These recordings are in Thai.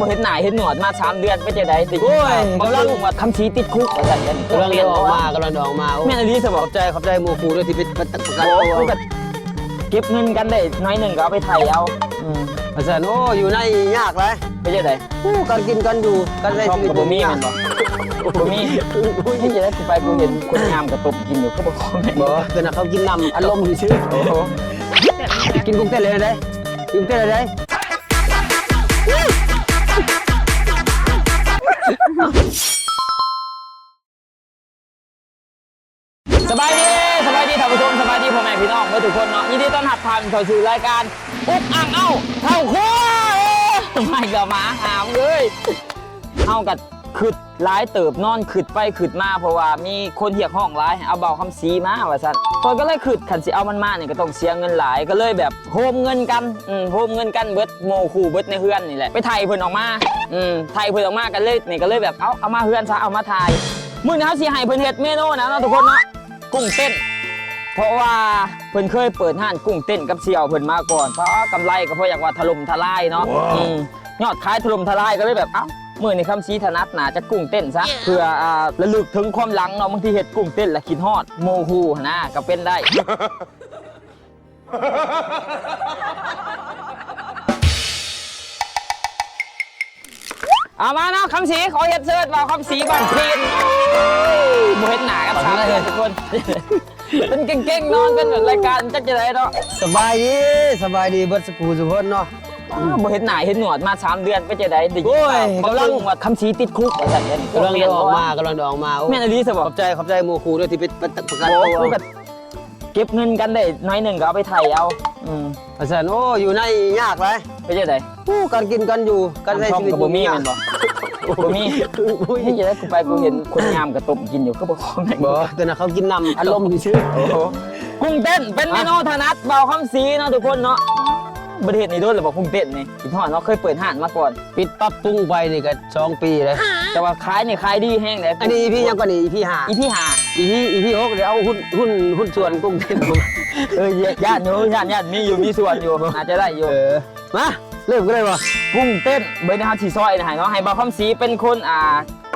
บ่เห็นหน้าเห็นหนวดมา3 เดือนไปจะได้ติโอ้ยกำลังว่าคำชี้ติดคุกว่าซั่นกัน กำลังออกมากำลังออกมาแม่นอลีซะบ่ ขอบใจหมู่ครูด้วยที่เป็นประกันตัว เก็บเงินกันได้น้อยหนึ่งก็เอาไปไถ่เอาอาจารย์โอ้อยู่ในยากเลยไปจะได้การกินกันอยู่กันได้ชีวิตบ่มีแม่นบ่บ่มีที่จะได้ไปกูเห็นคนงามกับตบกินอยู่ก็บ่ขอแม่น บ่คือน่ะเขากินน้ำอารมณ์ชื่อโอ้โหกินกุ้งเต้นเลยได้กินกุ้งเต้นเลยได้สบายดีท่านผู้ชมสบายดีพ่อแม่พี่น้องเมื่อทุกคนเนาะยินดีต้อนรับท่านเข้าสู่รายการอุ๊บอ่างเอ้าเท่าครัวไม่ก็มาหามเลยเฮากัดขึดหลายเติบนอนขึดไปขึดมาเพราะว่ามีคนเรียกห้องหลายเอาเบาคำซีมาว่าซั่นเพิ่นก็เลยขึดคันสิเอามันมาเนี่ยก็ต้องเสียเงินหลายก็เลยแบบโฮมเงินกันโฮมเงินกันเบิดโมคู่เบิดในเฮือนนี่แหละไปไถ่เพิ่นออกมาไถ่เพิ่นออกมากันเลยนี่ก็เลยแบบเอามาเฮือนซะเอามาถ่ายมื้อนี้เฮาสิให้เพิ่นเฮ็ดเมนูนะเนาะทุกคนเนาะกุ้งเต้นเพราะว่าเพิ่นเคยเปิดห้านกุ้งเต้นกับเสี่ยวเพิ่นมาก่อนเพราะกำไรก็เพราะอยากว่าถล่มทลายเนาะยอดขายถล่มทลายก็เลยแบบมื้อนี้คำชี้ถนัดหนาจะกุ้งเต้นซะเพื่อระลึกถึงความหลังเนาะบางทีเฮ็ดกุ้งเต้นแล้วคิดฮอดโมฮูนะก็เป็นได้ เอามาเนาะคำสีขอเฮ็ดเสิร์ชว่าคำสีบ้านเพลนบ่เห็นหน้ากับ3 เดือนทุกคนเป็นเก่งๆนอนเป็นแบบรายการจักจะได้เนาะสบายดีเบิดสกูทุกคนเนาะบ่เห็นหน้าเห็นหนวดมา3 เดือนไปจะได้ดิโอ้ยกำลังว่าคำสีติดคุกว่าซั่นกันกำลังออกมาแม่นอลีซะบ่ขอบใจหมู่ครูด้วยที่เป็นประกันตัวเก็บเงินกันได้น้อยหนึ่งก็เอาไปไถ่เอาอาจารย์โอ้อยู่ในยากเลยไปจะได้การกินกันอยู่กันได้ชีวิตบ่มีแม่นบ่บ่มีที่จะได้กูไปกูเห็นคนงามกับตบกินอยู่ก็บ่ขอแม่นบ่แต่น่ะเขากินน้ำอารมณ์ชื่อกุ้งเต้นเป็นเมนูถนัดเบาคำสีเนาะทุกคนเนาะประเทศนี้ด้วยหรือบอกกุ้งเต้นนี่กินทอดเนาะเคยเปิดห้างมาก่อนปิดปรับปรุงไปนี่ก็2 ปีเลยแต่ว่าขายนี่ขายดีแห้งเลยอันนี้พี่ยังก่อนนี่พี่5พี่6เดี๋ยวเอาหุ้นส่วนกุ้งเต้นญาติมีส่วนอยู่อาจจะได้อยู่มาเริ่มกันเลยบ่กุ้งเต้นเบอร์นะครับที่ซอยนะฮะเนาะให้เบาคำสีเป็นคน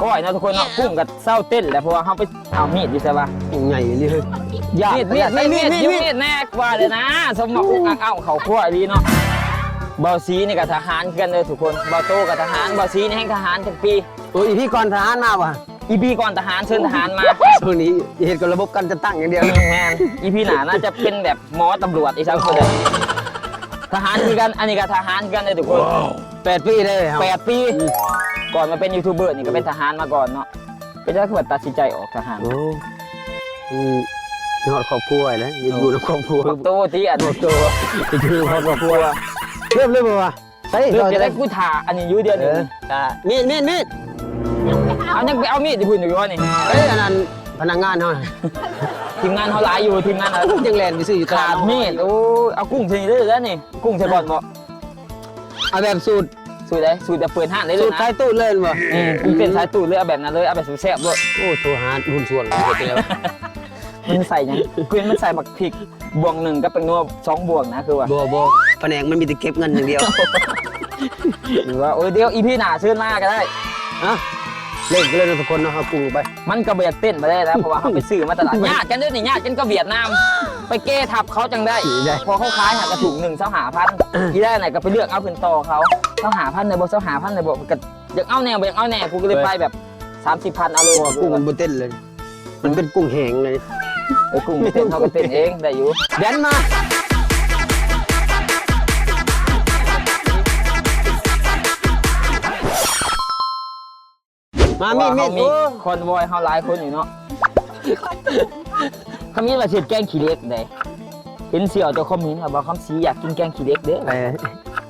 ก้อยเนาะทุกคนเนาะกุ้งกับเศร้าเต้นแหละเพราะว่าเขาไปเอามีดอยู่ใช่ปะใหญ่เลยมีดแน่กว่าเลยนะสมมติอุ้งเอาเขาขั้วดีเนาะเบาสีนี่กับทหารกันเลยทุกคนเบาโตกับทหารเบาสีนี่ให้ทหารทั้งปีอีพี่ก่อนทหารมาว่ะอีพีก่อนทหารเชิญทหารมาช่วงนี้เหตุกับระบบการจะตั้งอย่างเดียวแมนอีพีหนาน่าจะเป็นแบบหมอตำรวจอีกสักคนเลยทหารคือกันอันนี้กับทหารกันเลยทุกคน8 ปีเลย8 ปีก่อนมาเป็นยูทูบเบอร์นี่ก็เป็นทหารมาก่อนเนาะเป็นได้คือตัดสินใจออกทหารนอดครอบครัวแล้วอยู่ในครอบครัวโตที่อันโตอยู่ในครอบครัวเริ่มเลยบ่ใช่เริ่มจะได้กูถ่าอันนี้ยืดเดียวนึงมีดเอายังไปเอามีดที่พูดอยู่ว่านี่อันนั้นพนักงานเขาทีมงานเขาหลายอยู่ทีมงานอะไรยังแลนไปซื้ออยู่ขาดมีดโอ้เอากุ้งชนิดได้แล้วนี่กุ้งใส่บอลบ่เอาแบบสูตรได้สูตรจะเปิดห้างได้เลยนะสูตรสายตูดเลยบ่กุ้งเป็นสายตูดเลยเอาแบบนั้นเลยเอาแบบสูตรแซ่บด้วยโอ้โทรหาหุ้นส่วนแล้วมันใส่ยังคือมันใส่บักพริกบวง1กับเป็นนัว2 บวงนะคือว่าบ่แผนกมันมีแต่เก็บเงินอย่างเดียวหรือว่าเดี๋ยวอีพี่หน้าเชิญมาก็ได้เล่นกันเลยทุกคนเนาะเอากุ้งไปมันก็เบียดเต้นมาได้แล้วเพราะว่าเขาไปซื้อมาตลาดญาติกันด้วยนี่ญาติกันก็เวียดนามไปเก้ทับเขาจังได้พอเขาขายหากระถุง1 25,000ที่ได้ไหนก็ไปเลือกเอาเพิ่นต่อเขา25,000ในบ่25,000ในบ่ก็อยากเอาแนวอยากเอาแนวกูก็เลยไปแบบ 30,000เอาเลยกุ้งมันบ่เต้นเลยมันเป็นกุ้งแห้งเลยกุ้งเต้นเขาก็เต้นเองได้อยู่เดินมามีคนวอยเขาหลายคนอยู่เนาะคำนี้มาเสียแกงขี้เล็กได้เห็นเสี่ยวเจ้าคอมเมนต์ว่าคำสีอยากกินแกงขี้เล็กเด้อ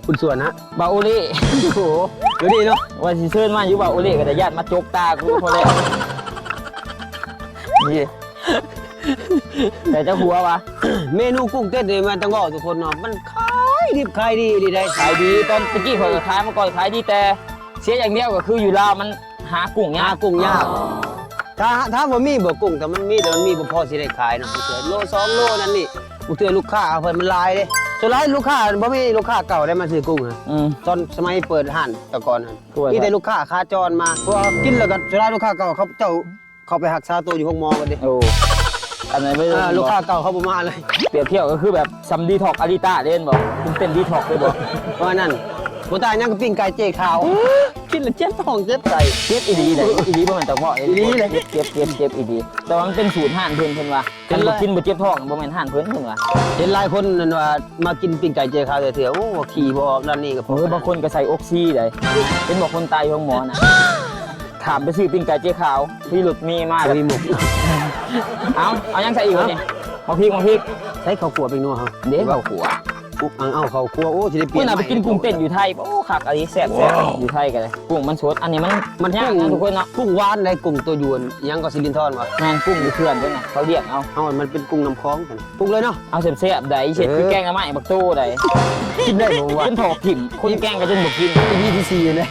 คุณส่วนนะบาโอเล่โอ้โหดูดีเนาะว่าสิเชิญมาอยู่บาโอเล่ก็ได้ญาติมาจกตากูพอแล้วนี่แต่เจ้าหัววะเมนูกุ้งเต้นเนี่ยมันต้องบอกทุกคนเนาะมันขายดีได้ขายดีตอนเมื่อกี้เขาขายมาก่อนขายดีแต่เสียอย่างเดียวก็คืออยู่ลาวมันหากุ้งยากถ้าผมมีบ่กุ้งแต่มันมีบ่พอสิได้ขายเนาะเถื่อโล2 โลนั่นนี่เถื่อลูกค้าเพิ่นมันลายเด้ สุดท้ายลูกค้าบ่มีลูกค้าเก่าได้มาซื้อกุ้งนะ ตอนสมัยเปิดห้านแต่ก่อนนั่น ด้วย มีแต่ลูกค้าขาจรมาเพราะว่ากินแล้วก็สุดท้ายลูกค้าเก่าเขาเจ้าเขาไปหักษาตัวอยู่ห้องหมอกันดิ โอ้อันไหนไม่ ลูกค้าเก่าเขาบ่มาเลย เปรียบเทียบก็คือแบบซัมดีท็อกอาริต้าเล่นบอกคุณเต้นดีท็อกเลยบอก เพราะว่านั่นบ่ตายยังก็ปิ้งไก่เจ๊ขาวกินแล้วเจ็บท้องเจ็บไต เจ็บอีดีเลยอีดีบ่แม่นตะเพาะ อีดีเลย เจ็บอีดีแต่ว่ามันเป็นสูตรห่านเพิ่นเพิ่นว่ากันบ่กินบ่เจ็บท้องบ่แม่นห่านเพิ่นว่า เห็นหลายคนนั่นว่ามากินปิ้งไก่เจ๊ขาวเถื่อโอ้ขี่บ่ออกด้านนี้ก็พ เออบางคนก็ใส่ออกซิได้เป็นบอกคนตายของหมอนะถามไปซื้อปิ้งไก่เจ๊ขาวพี่หลุดมีมาก มีหมก เอายังใส่อีกวะนี่มาพริก ใช้ข้าวคั่วเป็นนัวเฮา เด้ข้าวขัว อุ๊บอังเอาข้าวคั่วโอ้สิได้เปลี่ เมื่ ย อน น่ะไปกินกุ้งเต้นอยู่ไทยโอ้คักอันนี้แซ่บอยู่ไทยกันเลยกุ้งมันสดอันนี้มันยากนะทุกคนเนาะ กุ้งหวานในกุ้งตัวหยวนยังก็สิรินทรวะ แม่นกุ้งอยู่เขื่อนด้วยนะเขาเรียกเอา เอามันเป็นกุ้งน้ำคลองกันปรุงเลยเนาะ เอาแซ่บๆได้เฉดคือแกงกระไม้บักโต้ได้ กินได้บ่วะ จนถอกถิ่มคนแกงก็จนบ่กิน EP ที่4เลย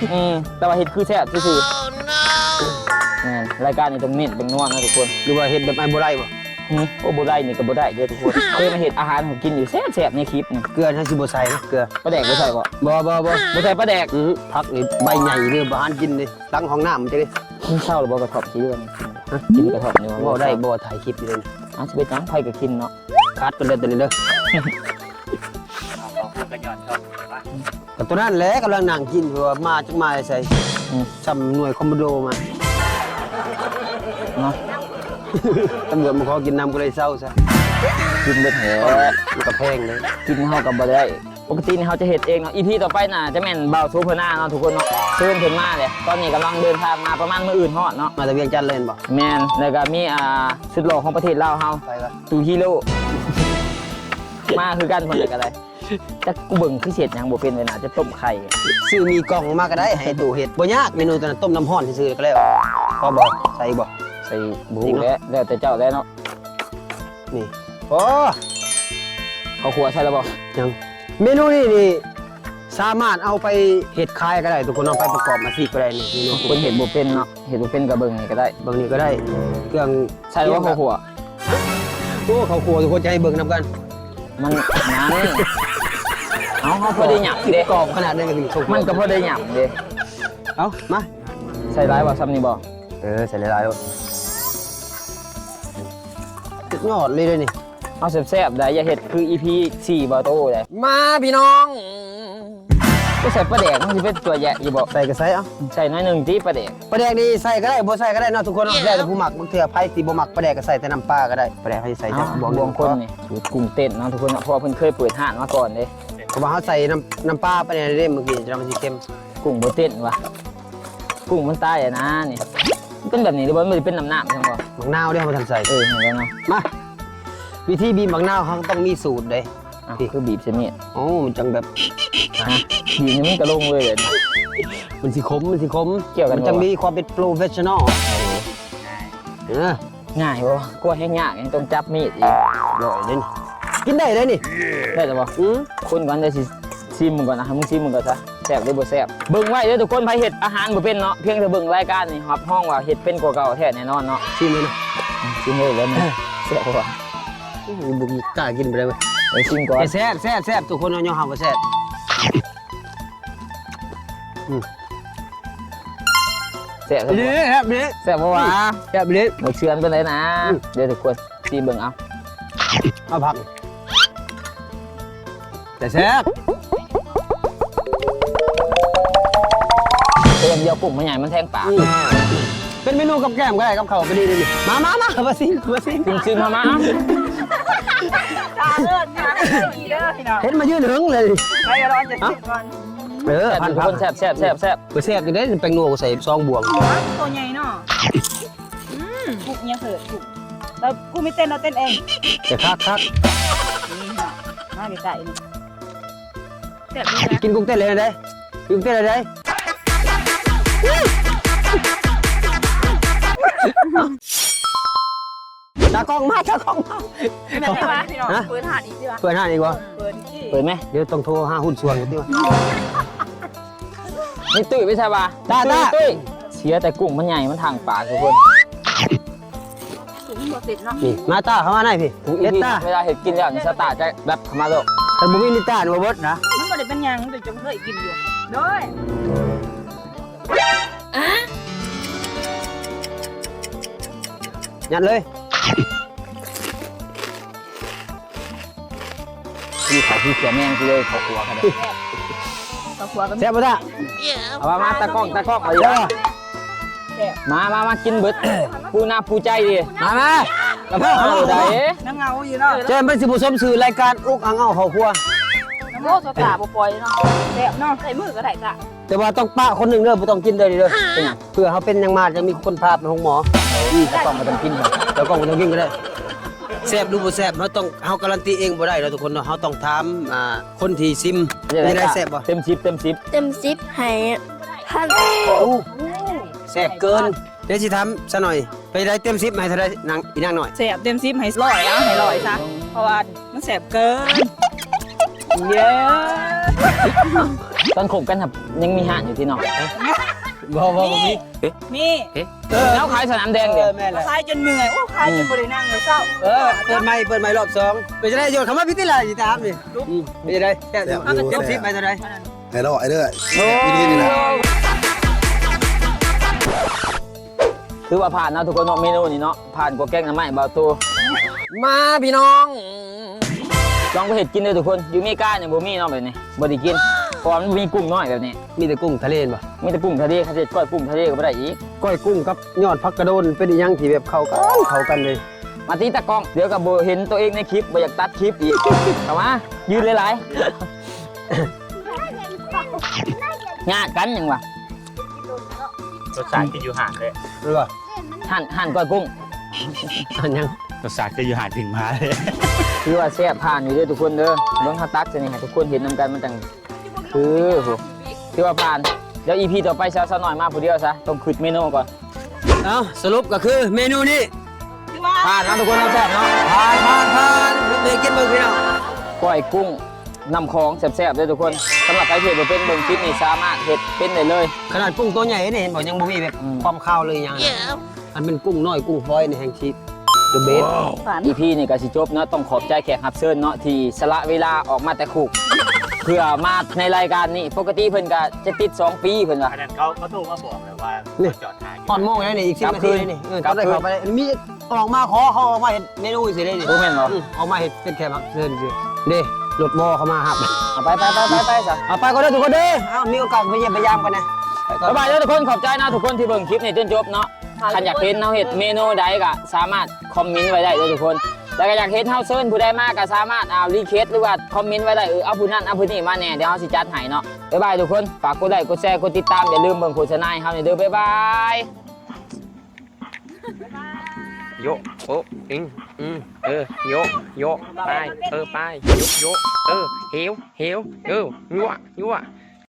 แต่ว่าเห็ดคือแซ่บซื่อๆรายการนี้ต้องเน้นเป็นนวลนะทุกคน หรือว่าเฮ็ดแบบไอ้บ่ได้บ่ โอ้บ่ได้นี่ก็บ่ได้เด้อทุกคนเคยมาเห็ดอาหารผมกินอยู่แซ่บๆในคลิปนี่ เกลือถ้าสิบ่ใส่นะเกลือ ปลาแดกบ่ใส่บ่ บ่ บ่ใส่ปลาแดก ผักนี่ใบใหญ่เด้อบ่หานกินดิตั้งห้องน้ำมันจะดิ กินข้าวหรือบ่กระทบชี้กันกินกระทบนี่ บ่ได้บ่ถ่ายคลิปอยู่เลย เอาสิไปจังไผก็กินเนาะ คัดกันเลยตัวนี้เด้อก็ตัวนั้นแหละกำลังนั่งกินเพราะว่ามาจักมาใส่ซ้ำหน่วยคอมมานโดมา เนาะ ตำรวจมาขอกินน้ำก็เลยเศร้าซะ กินเบิดแห มันก็แพงเลย กินเฮาก็บ่ได้ปกตินี่เฮาจะเฮ็ดเองเนาะ EP ต่อไปน่ะจะแม่นบ่าวโซเพอร์นาเนาะทุกคนเนาะเชิญเพิ่นมาเลยตอนนี้กำลังเดินทางมาประมาณมื้ออื่นฮอดเนาะ มาแต่เวียงจันทน์เลยเห็นบ่ แม่นแล้วก็มีสุดหล่อของประเทศลาวเฮา ไปวะ ตูฮีโร่ มาคือกันคนเดียวกันเลยแต่กูเบิ่งคือเสียดหยังบ่เป็นเลยนะจะต้มไข่ ซื้อมีกล่องมาก็ได้ให้ตู้เฮ็ดบ่ยากเมนูตัวนั้นต้มน้ำร้อนซื่อๆก็แล้วพอบ่ใส่บ่ ใส่บูแล้วแต่เจ้าแล้วเนาะ นี่โอ้ เขาขัวใช่แล้วบ่ ยังเมนูนี้นี่สามารถเอาไปเฮ็ดขายก็ได้ทุกคนเอาไปประกอบอาชีพก็ได้นี่เมนู คนเห็นบ่เป็นเนาะเห็นบ่เป็นก็เบิ่งนี่ก็ได้ บางนี้ก็ได้เครื่อง ใช่แล้วว่าเขาขัว โอ้เขาครัวทุกคนจะให้เบิ่งนํกัน มันนั้นเอาเขาพอได้หยับเด้ กรอบขนาดนั้นก็ถึงถูก มันก็พอได้หยับเด้ เอามา ใส่ร้ายว่าซ้ำนี่บ่ ใส่หลายๆแล้วสุดยอดเลยนี่ เอาแซ่บๆได้อย่าเฮ็ดคือ EP 4บ่โตได้ มาพี่น้อง ก็ใส่ปลาแดกมันสิเป็นตัวแยะอยู่บ่ ใส่ก็ใส่เอ้า ใส่น้อยหนึงติปลาแดก ปลาแดกนี่ใส่ก็ได้บ่ใส่ก็ได้เนาะทุกคนแล้วแต่ผู้หมักบางเทื่อไผสิบ่หมักปลาแดกก็ใส่แต่น้ำปลาก็ได้ปลาแดกเขาสิใส่จัก บวงคนนี่สูตรกุ้งเต้นเนาะทุกคนเนาะเพราะว่าเพิ่นเคยเปิดห้านมาก่อนเด้ เพราะว่าเขาใส่น้ำปลาไปในเด้เมื่อกี้จะทำให้สิเค็ม กุ้งบ่เต้นวะกุ้งมันตายอะนะนี่มันเป็นแบบนี้หรือว่ามันเป็นน้ำใช่ไหม มะนาวเด้เขาบ่ทันใส่ เห็นแล้วเนาะ มาวิธีบีบมะนาวเขาต้องมีสูตรเด้ คือบีบเสมีด โอ้มันจังแบบ บีบนี่มันกระลงเลย มันสิขมมันสิขม เกี่ยวกัน มันจังมีความเป็นโปรเฟชชั่นอลเออ ง่ายบ่กลัวแห้งยากยังต้องจับมีดอีก ร่อยเลยนี่กินได้เลยนี่ ได้แต่บ่ อือ คนก่อนเดี๋ยวสิซิมมึงก่อนนะมึงซิมมึงก่อนซะแซ่บหรือบ่แซ่บเบิ่งไว้เด้อทุกคนไผเฮ็ดอาหารบ่เป็นเนาะเพียงแต่เบิ่งรายการนี่รับห้องว่าเฮ็ดเป็นกว่าเก่าแท้แน่นอนเนาะ ชิมเลยนะ ซิมเลยแล้วมันแซ่บบ่ บุกกล้ากินไปเลยเว้ย ไปซิมก่อน แซ่บแซ่บแซ่บทุกคนเอาย่อหาว่าแซ่บ แซ่บ นี่ครับนี่ แซ่บบ่วะ แซ่บเลย บ่เชื่อนไปเลยนะเดี๋ยวทุกคนซิมเบิ่งเอา เอาผักแต่แซ่บ เติมเดียวกุ้งมันใหญ่มันแทงปาก เป็นเมนูกับแก้มก็ได้กับข้าวก็ดีเลยนี่มาสิ ซิมมา ตาเลิศนะดีเด้อพี่น้อง เห็นมายืนหึงเลย ไปร้อนจะสิบก่อน พัน ทุก พั คน นแซ่บ ไปแซ่บอยู่ได้แป้งนัวกูใส่ซองบวง ตัวใหญ่เนาะบุกเนี่ยเถิดบุกแล้วกูไม่เต้นเราเต้นเอง แต่คัก นี่เนาะมาไกลๆนี่เจ็บดีนะ กินกุ้งเต้นเลยได้กินกุ้งเต้นเลยได้ตากล้องมา ไม่เป็นไรวะพี่น้องเปิดหาดอีกดีวะ เปิดห้างอีกวะ เปิดที่ เปิดไหม เดี๋ยวต้องโทรหาหุ้นส่วนกันดีวะ นี่ตุ้ยไม่ใช่ป่ะ ตา ตุ้ยเสียแต่กุ้งมันใหญ่มันทางปากทุกคน ถุงตัวติดเนาะ นี่มาตาเข้ามาหน่อยพี่ ทุก เอ็ด ที ตา เวลาเห็ดกินแล้วนี่สตาร์จะแบบขมาโลก ส คันบ่มีนิต้านบ่เบิดนะ มันบ่ได้เป็นหยังแต่จงเคยกินอยู่โด้วย ยัดเลย มีขายที่เขียวแมงกูเลยเขาขัวกันเลย ข้าวคั่วก็ แซ่บบ่ท่า เอามาตะกล้องมาเยอะมากินเบิดปูหน้าปูใจดิ มากับพ่อ เอาได้ น้ำเงาอยู่เนาะ เจ้มันสิบ่สมชื่อรายการอุกอังเอาเข้าครัว น้ำโมสตาบ่ปล่อยเนาะแซ่บเนาะใส่มือก็ได้จ้ะ แต่ว่าต้องปะคนหนึงเด้อบ่ต้องกินเด้อเด้อเพื่อเขาเป็นหยังมาจะมีคนพาไปห้องหมอ ตะกล้องมาทำกินครับ แล้วก็บ่ต้องกินก็ได้แซ่บหรือบ่แซ่บเฮาการันตีเองบ่ได้เด้อทุกคนเนาะเฮาต้องถามคนที่ซิมมีได้แซ่บบ่ เต็ม10 เต็ม10ให้ท่าน แซ่บเกินเดี๋ยวสิถามซะหน่อยไปได้เต็ม10ให้เท่าใดนางอีนางหน่อย แซ่บเต็ม10ให้ร้อยเอาให้ร้อยซะเพราะว่ามันแซ่บเกินเยอะ ตอนขบกันครับยังมีห่านอยู่ที่นอก บ่มี มี แล้วขายสนามแดงเดี๋ยว แม่นแหละ คายจนเหนื่อยโอ้คายจนบ่ได้นั่งเลยเศร้า เปิดไมค์รอบ2เป็นจะได้โยนคำว่าพิธีลาสิถามนี่เป็นจะได้แซ่บเต็ม10ให้เท่าใด ไอ้เราไอ้เด้อวิธีนี่นะ ถือว่าผ่านนะทุกคนเนาะเมนูนี้เนาะผ่านกว่าแกงน้ำไหม้เบาตัวมาพี่น้องลองไปเห็ดกินเลยทุกคนอยู่เมกาเนี่ยบ่มีเนาะแบบนี้บ่ได้กินเพราะมันมีกุ้งน้อยแบบนี้ มีแต่กุ้งทะเลบ่ มีแต่กุ้งทะเลเขาจะก้อยกุ้งทะเลก็ไม่ได้อีก ก้อยกุ้งกับยอดผักกระโดนเป็นอีหยังที่แบบเข้ากันเลย มาตีตะกล้องเดี๋ยวกับโบเห็นตัวเองในคลิปบ่อยากตัดคลิปอีกเอามายืนหลายๆงากันยังวะ รสชาติคืออยู่ห่างเลย รู้ป่ะ หั่นก้อยกุ้ง อันยัง รสชาติคืออยู่ห่างถึงมาเลย คือว่าแซ่บผ่านอยู่เด้อทุกคนเด้อเบิ่งเขาตักจะนี่ให้ทุกคนเห็นนำกันมันจังคือโหคือว่าผ่านเดี๋ยว EP ต่อไปเช้าๆหน่อยมาผู้เดียวซะต้องคิดเมนูก่อน เอาสรุปก็คือเมนูนี้ คือว่า ผ่านนะทุกคนนะแซ่บเนาะ ผ่านเบกินเบอร์พี่น้อง ก้อยกุ้งนำของแซ่บๆเลยทุกคนสำหรับใครที่บ่เป็นเบิ่งคลิปนี่สามารถเฮ็ดเป็นได้เลย ขนาดกุ้งตัวใหญ่นี่เห็นบอกยังบ่มีแบบ อืม ความข้าวเลยยังอันเป็นกุ้งน้อยกุ้งฟอยในแห่งชีพเดอะเบส ฝัน EP นี่ก็สิจบเนาะต้องขอบใจแขกรับเชิญเนาะที่สละเวลาออกมาแต่คุก เพื่อมาในรายการนี้ปกติเพิ่นก็จะติด2 ปีเพิ่นว่า อันนั้นเขาโทรมาบอกเลยว่าเขาจอดทางอยู่ ตอนโมงแล้วนี่อีก10 นาทีนี่ก็ได้เข้าไปมีออกมาขอเขาออกมาเห็นเมนูสิได้นี่ โอ้แม่นบ่ ออกมาเห็นเป็นแค่มักเชิญสิเด้รถมอเข้ามาหับ เอาไปซะ เอาไปก็ได้ทุกคนเด้อมีโอกาสไปเยี่ยมไปยามกันนะ บ๊ายบายเด้อทุกคนขอบใจนะทุกคนที่เบิ่งคลิปนี้จนจบเนาะคันอยากเห็นเฮาเฮ็ดเมนูใดก็สามารถคอมเมนต์ไว้ได้เด้อทุกคนแล้วก็อยากเห็นเฮาเชิญผู้ใดมาก็สามารถรีเควสหรือว่าคอมเมนต์ไว้ได้เอาผู้นั้นเอาผู้นี้มาแน่เดี๋ยวเฮาสิจัดให้เนาะบ๊ายบายทุกคนฝากกดไลค์กดแชร์กดติดตามอย่าลืมเบิ่งโฆษณาให้เฮาเด้อบ๊ายบาย โยโอ้อิงโยโยไปไปโยโยเหวเหวยั่วยั่ว